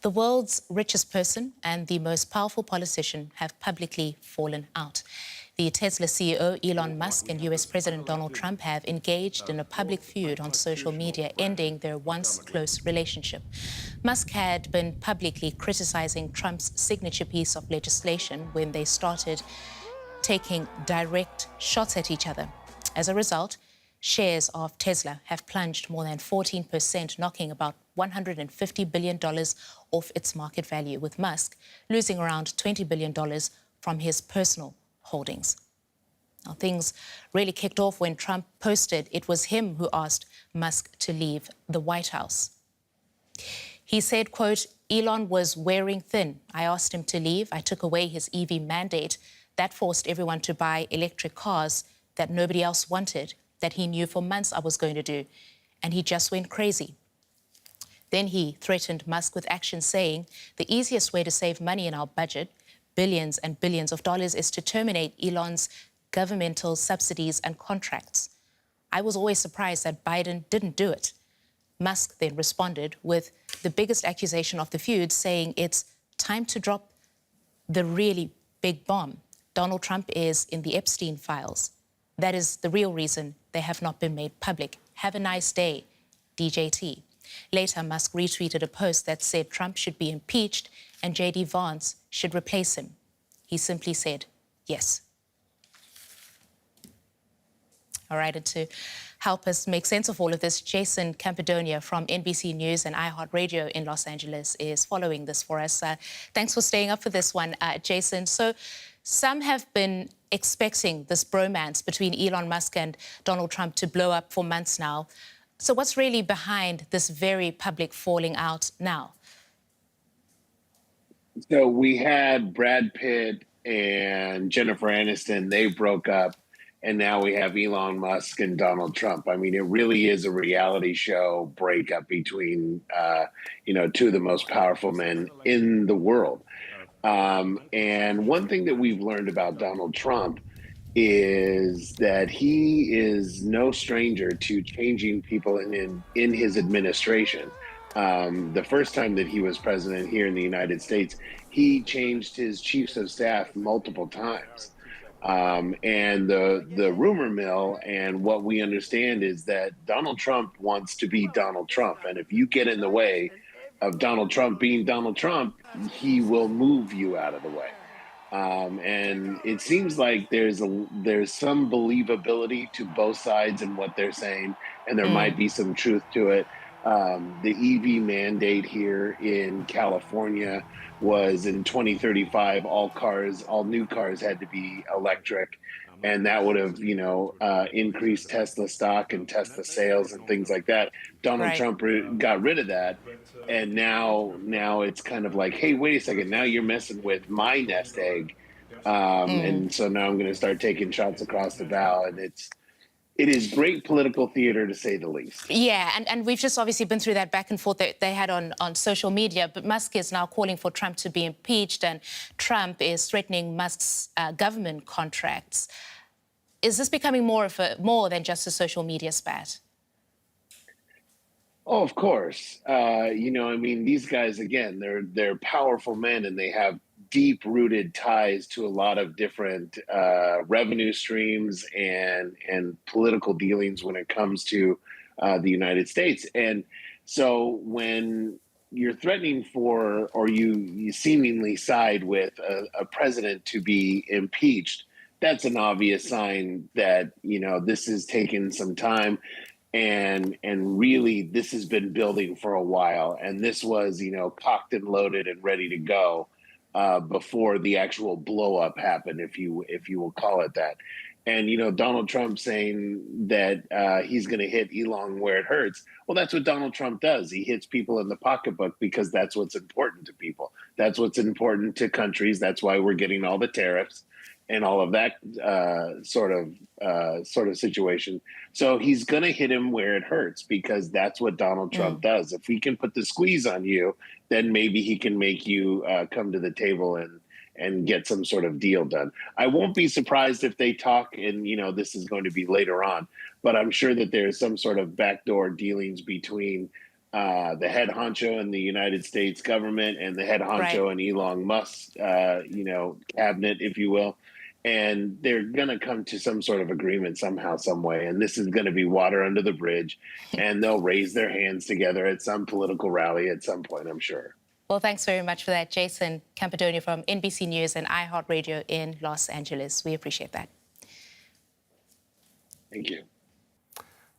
The world's richest person and the most powerful politician have publicly fallen out. The Tesla CEO Elon Musk and US President Donald Trump have engaged in a public feud on social media, ending their once close relationship. Musk had been publicly criticizing Trump's signature piece of legislation when they started taking direct shots at each other. As a result, shares of Tesla have plunged more than 14%, knocking about $150 billion off its market value, with Musk losing around $20 billion from his personal holdings. Now, things really kicked off when Trump posted it was him who asked Musk to leave the White House. He said, quote, "Elon was wearing thin. I asked him to leave. I took away his EV mandate. That forced everyone to buy electric cars that nobody else wanted, that he knew for months I was going to do. And he just went crazy." Then he threatened Musk with action, saying the easiest way to save money in our budget, billions and billions of dollars, is to terminate Elon's governmental subsidies and contracts. I was always surprised that Biden didn't do it. Musk then responded with the biggest accusation of the feud, saying it's time to drop the really big bomb. Donald Trump is in the Epstein files. That is the real reason they have not been made public. Have a nice day, DJT. Later, Musk retweeted a post that said Trump should be impeached and J.D. Vance should replace him. He simply said yes. All right, and to help us make sense of all of this, Jason Campidonia from NBC News and iHeartRadio in Los Angeles is following this for us. Thanks for staying up for this one, Jason. So some have been expecting this bromance between Elon Musk and Donald Trump to blow up for months now. So what's really behind this very public falling out now? So we had Brad Pitt and Jennifer Aniston. They broke up. And now we have Elon Musk and Donald Trump. I mean, it really is a reality show breakup between, two of the most powerful men in the world. And one thing that we've learned about Donald Trump is that he is no stranger to changing people in his administration. The first time that he was president here in the United States, he changed his chiefs of staff multiple times. And the rumor mill and what we understand is that Donald Trump wants to be Donald Trump. And if you get in the way of Donald Trump being Donald Trump, he will move you out of the way. And it seems like there's some believability to both sides in what they're saying, and there might be some truth to it. The EV mandate here in California was in 2035, all new cars had to be electric. And that would have, increased Tesla stock and Tesla sales and things like that. Donald Trump got rid of that. And now it's kind of like, hey, wait a second, now you're messing with my nest egg. And so now I'm going to start taking shots across the bow. And it is great political theater, to say the least. Yeah, and we've just obviously been through that back and forth that they had on social media. But Musk is now calling for Trump to be impeached, and Trump is threatening Musk's government contracts. Is this becoming more than just a social media spat? Oh, of course. These guys, again, they're powerful men, and they have deep-rooted ties to a lot of different revenue streams and political dealings when it comes to the United States. And so when you're threatening for, or you seemingly side with a president to be impeached, that's an obvious sign that, this has taken some time. And really, this has been building for a while. And this was, cocked and loaded and ready to go before the actual blow up happened, if you will call it that. And, Donald Trump saying that he's going to hit Elon where it hurts. Well, that's what Donald Trump does. He hits people in the pocketbook because that's what's important to people. That's what's important to countries. That's why we're getting all the tariffs and all of that sort of situation. So he's going to hit him where it hurts because that's what Donald Trump does. If he can put the squeeze on you, then maybe he can make you come to the table and get some sort of deal done. I won't be surprised if they talk, and this is going to be later on, but I'm sure that there's some sort of backdoor dealings between the head honcho in the United States government and the head honcho in Elon Musk's, cabinet, if you will. And they're going to come to some sort of agreement somehow, some way. And this is going to be water under the bridge. And they'll raise their hands together at some political rally at some point, I'm sure. Well, thanks very much for that, Jason Campidonia from NBC News and iHeartRadio in Los Angeles. We appreciate that. Thank you.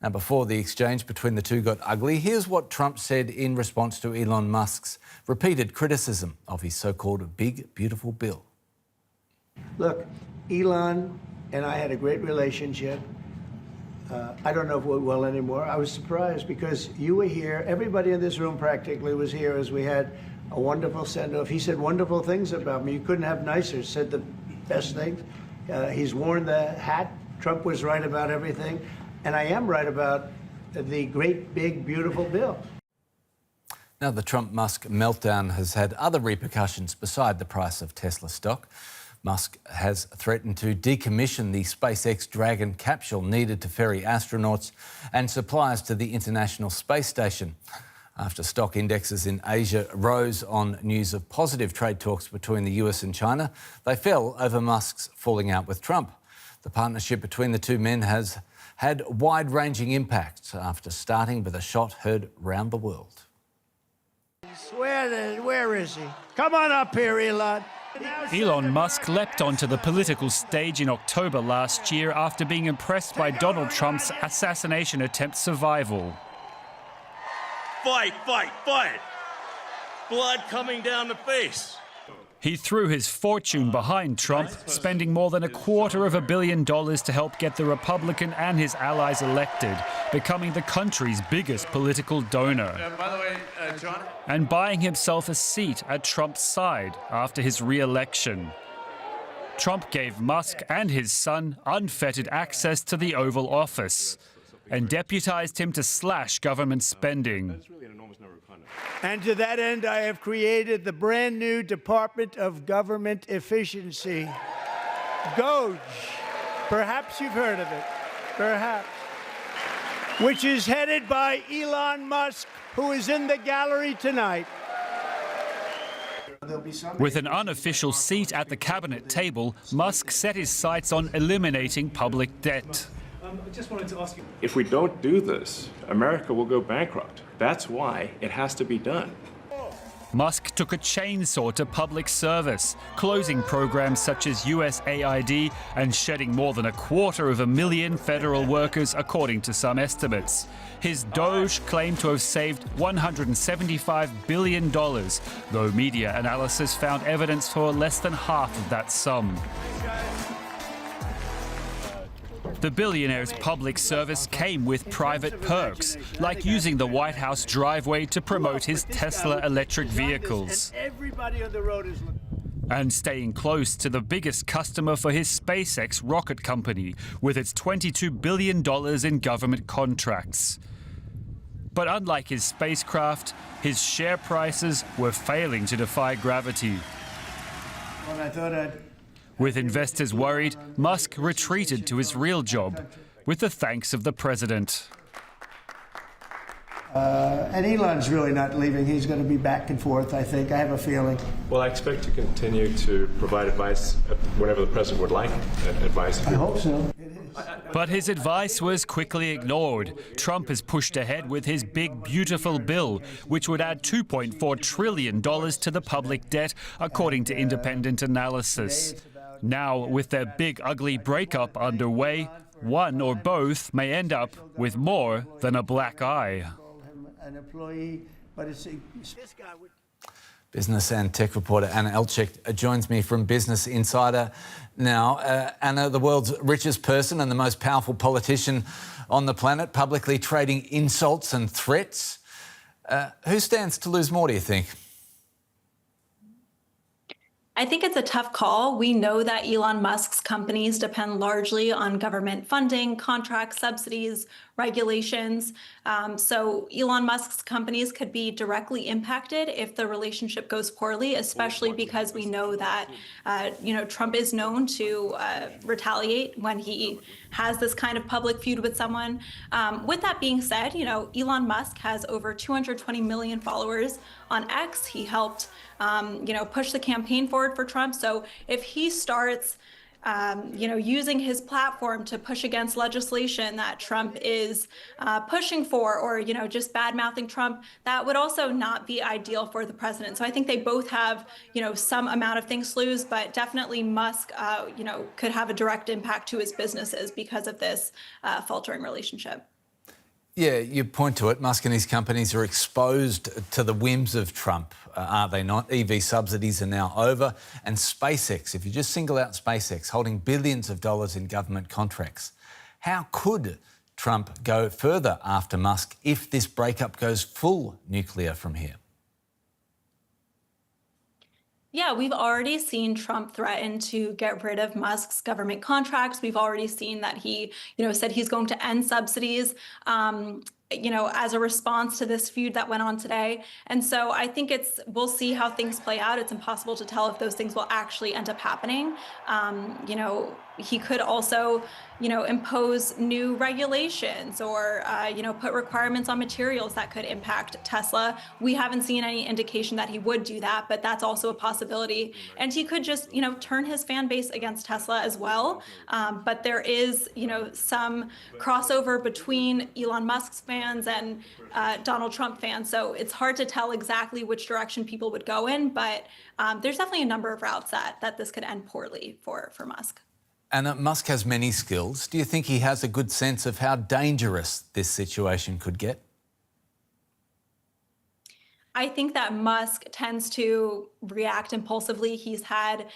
Now, before the exchange between the two got ugly, here's what Trump said in response to Elon Musk's repeated criticism of his so-called big, beautiful bill. Look, Elon and I had a great relationship. I don't know if we're well anymore. I was surprised because you were here. Everybody in this room practically was here as we had a wonderful send-off. He said wonderful things about me. You couldn't have nicer. Said the best things. He's worn the hat. Trump was right about everything. And I am right about the great, big, beautiful bill. Now, the Trump-Musk meltdown has had other repercussions beside the price of Tesla stock. Musk has threatened to decommission the SpaceX Dragon capsule needed to ferry astronauts and supplies to the International Space Station. After stock indexes in Asia rose on news of positive trade talks between the US and China, they fell over Musk's falling out with Trump. The partnership between the two men has had wide-ranging impacts after starting with a shot heard round the world. Where is he? Come on up here, Elon. Elon Musk leapt onto the political stage in October last year after being impressed by Donald Trump's assassination attempt survival. Fight, fight, fight! Blood coming down the face. He threw his fortune behind Trump, spending more than $250 million to help get the Republican and his allies elected, becoming the country's biggest political donor. By the way, John? And buying himself a seat at Trump's side after his re-election. Trump gave Musk and his son unfettered access to the Oval Office and deputized him to slash government spending. And to that end, I have created the brand new Department of Government Efficiency, DOGE. Perhaps you've heard of it, perhaps. Which is headed by Elon Musk, who is in the gallery tonight. With an unofficial seat at the cabinet table, Musk set his sights on eliminating public debt. I just wanted to ask you, if we don't do this, America will go bankrupt. That's why it has to be done. Musk took a chainsaw to public service, closing programs such as USAID and shedding more than 250,000 federal workers, according to some estimates. His Doge claimed to have saved $175 billion, though media analysis found evidence for less than half of that sum. The billionaire's public service came with private perks, like using the White House driveway to promote his Tesla electric vehicles, and staying close to the biggest customer for his SpaceX rocket company, with its $22 billion in government contracts. But unlike his spacecraft, his share prices were failing to defy gravity. With investors worried, Musk retreated to his real job, with the thanks of the president. And Elon's really not leaving. He's going to be back and forth, I think. I have a feeling. Well, I expect to continue to provide advice whenever the president would like advice. I hope so. But his advice was quickly ignored. Trump has pushed ahead with his big, beautiful bill, which would add $2.4 trillion to the public debt, according to independent analysis. Now, with their big, ugly breakup underway, one or both may end up with more than a black eye. Business and tech reporter Anna Elchik joins me from Business Insider. Now, Anna, the world's richest person and the most powerful politician on the planet, publicly trading insults and threats. Who stands to lose more, do you think? I think it's a tough call. We know that Elon Musk's companies depend largely on government funding, contracts, subsidies, regulations. So Elon Musk's companies could be directly impacted if the relationship goes poorly, especially because we know that, Trump is known to retaliate when he has this kind of public feud with someone. With that being said, Elon Musk has over 220 million followers on X. He helped, push the campaign forward for Trump. So if he starts using his platform to push against legislation that Trump is pushing for, or, just bad-mouthing Trump, that would also not be ideal for the president. So I think they both have, some amount of things to lose, but definitely Musk, could have a direct impact to his businesses because of this faltering relationship. Yeah, you point to it. Musk and his companies are exposed to the whims of Trump, are they not? EV subsidies are now over. And SpaceX, if you just single out SpaceX, holding billions of dollars in government contracts. How could Trump go further after Musk if this breakup goes full nuclear from here? Yeah, we've already seen Trump threaten to get rid of Musk's government contracts. We've already seen that he, said he's going to end subsidies, as a response to this feud that went on today. And so I think we'll see how things play out. It's impossible to tell if those things will actually end up happening. He could also, impose new regulations or, put requirements on materials that could impact Tesla. We haven't seen any indication that he would do that, but that's also a possibility. And he could just, turn his fan base against Tesla as well. But there is, some crossover between Elon Musk's fans and Donald Trump fans. So it's hard to tell exactly which direction people would go in, but there's definitely a number of routes that this could end poorly for Musk. And Musk has many skills. Do you think he has a good sense of how dangerous this situation could get? I think that Musk tends to react impulsively. He's had,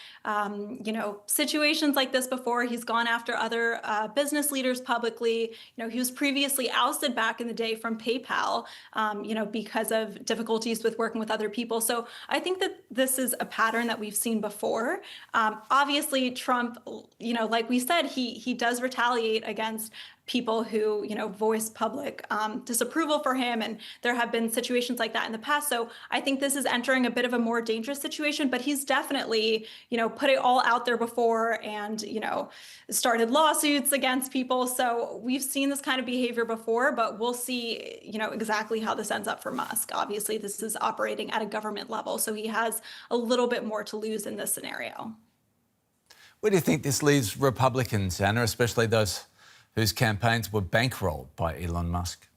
situations like this before. He's gone after other business leaders publicly. He was previously ousted back in the day from PayPal, because of difficulties with working with other people. So I think that this is a pattern that we've seen before. Obviously, Trump, like we said, he does retaliate against people who, voice public disapproval for him. And there have been situations like that in the past. So I think this is entering a bit of a more dangerous situation, but he's definitely, put it all out there before and, started lawsuits against people. So we've seen this kind of behavior before, but we'll see, exactly how this ends up for Musk. Obviously, this is operating at a government level, so he has a little bit more to lose in this scenario. Where do you think this leaves Republicans, Anna, especially those whose campaigns were bankrolled by Elon Musk?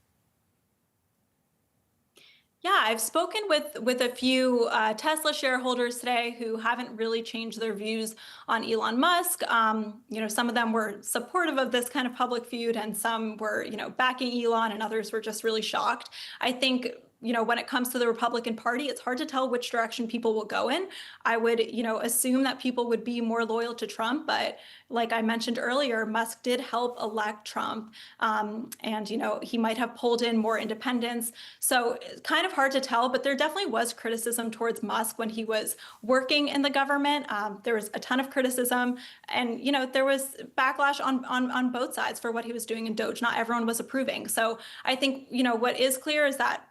Yeah, I've spoken with a few Tesla shareholders today who haven't really changed their views on Elon Musk. Some of them were supportive of this kind of public feud, and some were, backing Elon, and others were just really shocked. I think, when it comes to the Republican Party, it's hard to tell which direction people will go in. I would, assume that people would be more loyal to Trump, but like I mentioned earlier, Musk did help elect Trump, and, he might have pulled in more independents. So it's kind of hard to tell, but there definitely was criticism towards Musk when he was working in the government. There was a ton of criticism, and, there was backlash on both sides for what he was doing in Doge. Not everyone was approving. So I think, what is clear is that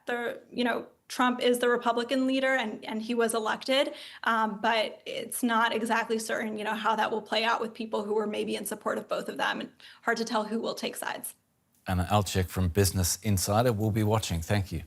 Trump is the Republican leader, and he was elected, but it's not exactly certain, how that will play out with people who are maybe in support of both of them, and hard to tell who will take sides. Anna Alchek from Business Insider will be watching. Thank you.